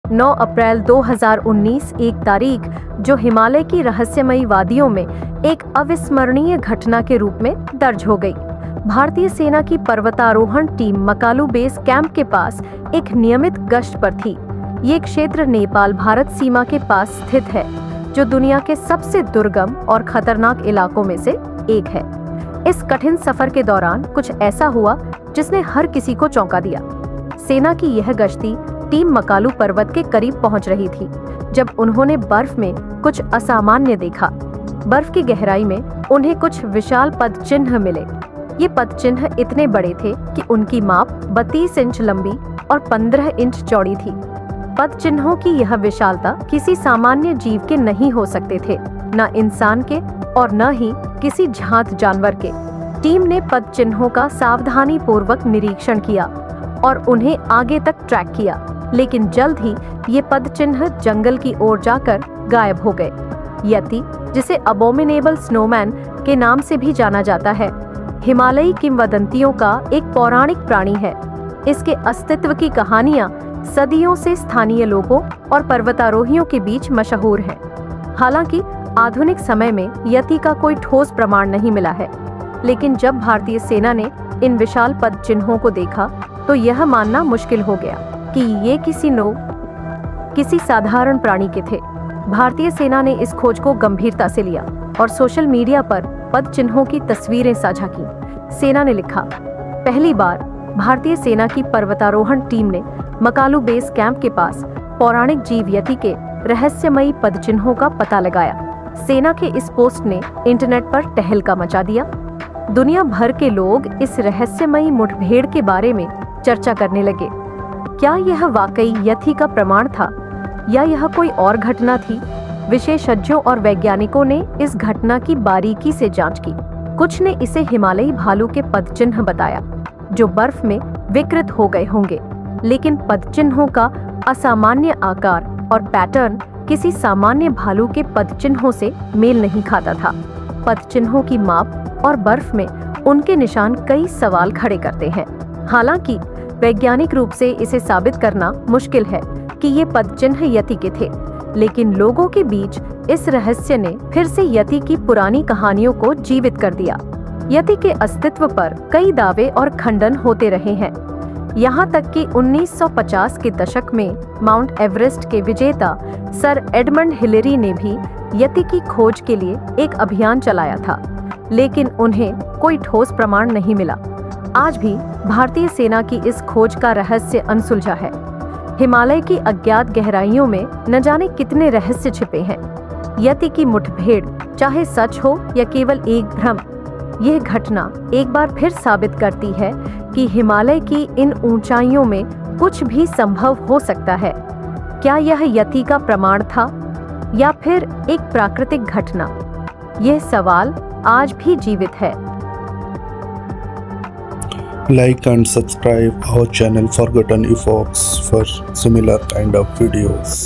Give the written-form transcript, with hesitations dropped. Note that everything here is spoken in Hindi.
9 अप्रैल 2019 एक तारीख जो हिमालय की रहस्यमयी वादियों में एक अविस्मरणीय घटना के रूप में दर्ज हो गई। भारतीय सेना की पर्वतारोहण टीम मकालू बेस कैंप के पास एक नियमित गश्त पर थी। ये क्षेत्र नेपाल भारत सीमा के पास स्थित है, जो दुनिया के सबसे दुर्गम और खतरनाक इलाकों में से एक है। इस कठिन सफर के दौरान कुछ ऐसा हुआ जिसने हर किसी को चौंका दिया। सेना की यह गश्ती टीम मकालू पर्वत के करीब पहुंच रही थी जब उन्होंने बर्फ में कुछ असामान्य देखा। बर्फ की गहराई में उन्हें कुछ विशाल पद चिन्ह मिले। ये पद चिन्ह इतने बड़े थे कि उनकी माप 32 इंच लंबी और 15 इंच चौड़ी थी। पद चिन्हों की यह विशालता किसी सामान्य जीव के नहीं हो सकते थे, न इंसान के और न ही किसी जांत जानवर के। टीम ने पद चिन्हों का सावधानी पूर्वक निरीक्षण किया और उन्हें आगे तक ट्रैक किया, लेकिन जल्द ही ये पद चिन्ह जंगल की ओर जाकर गायब हो गए। यति, जिसे अबोमिनेबल स्नोमैन के नाम से भी जाना जाता है, हिमालयी किंवदंतियों का एक पौराणिक प्राणी है। इसके अस्तित्व की कहानियां सदियों से स्थानीय लोगों और पर्वतारोहियों के बीच मशहूर है। हालांकि आधुनिक समय में यति का कोई ठोस प्रमाण नहीं मिला है, लेकिन जब भारतीय सेना ने इन विशाल पद चिन्हों को देखा तो यह मानना मुश्किल हो गया कि ये किसी साधारण प्राणी के थे। भारतीय सेना ने इस खोज को गंभीरता से लिया और सोशल मीडिया पर पद चिन्हों की तस्वीरें साझा की। सेना ने लिखा, पहली बार भारतीय सेना की पर्वतारोहण टीम ने मकालू बेस कैंप के पास पौराणिक जीव यति के रहस्यमयी पद चिन्हों का पता लगाया। सेना के इस पोस्ट ने इंटरनेट पर तहलका मचा दिया। दुनिया भर के लोग इस रहस्यमयी मुठभेड़ के बारे में चर्चा करने लगे। क्या यह वाकई यति का प्रमाण था या यह कोई और घटना थी? विशेषज्ञों और वैज्ञानिकों ने इस घटना की बारीकी से जांच की। कुछ ने इसे हिमालयी भालू के पद चिन्ह बताया, जो बर्फ में विकृत हो गए होंगे, लेकिन पद चिन्हों का असामान्य आकार और पैटर्न किसी सामान्य भालू के पद चिन्हों से मेल नहीं खाता था। पद चिन्हों की माप और बर्फ में उनके निशान कई सवाल खड़े करते हैं। हालांकि वैज्ञानिक रूप से इसे साबित करना मुश्किल है कि ये पद चिन्ह यति के थे, लेकिन लोगों के बीच इस रहस्य ने फिर से यति की पुरानी कहानियों को जीवित कर दिया। यति के अस्तित्व पर कई दावे और खंडन होते रहे हैं। यहाँ तक कि 1950 के दशक में माउंट एवरेस्ट के विजेता सर एडमंड हिलेरी ने भी यति की खोज के लिए एक अभियान चलाया था, लेकिन उन्हें कोई ठोस प्रमाण नहीं मिला। आज भी भारतीय सेना की इस खोज का रहस्य अनसुलझा है। हिमालय की अज्ञात गहराइयों में न जाने कितने रहस्य छिपे हैं। यति की मुठभेड़ चाहे सच हो या केवल एक भ्रम, यह घटना एक बार फिर साबित करती है कि हिमालय की इन ऊंचाइयों में कुछ भी संभव हो सकता है। क्या यह यति का प्रमाण था या फिर एक प्राकृतिक घटना? यह सवाल आज भी जीवित है। Like and subscribe our channel Forgotten Epochs for similar kind of videos.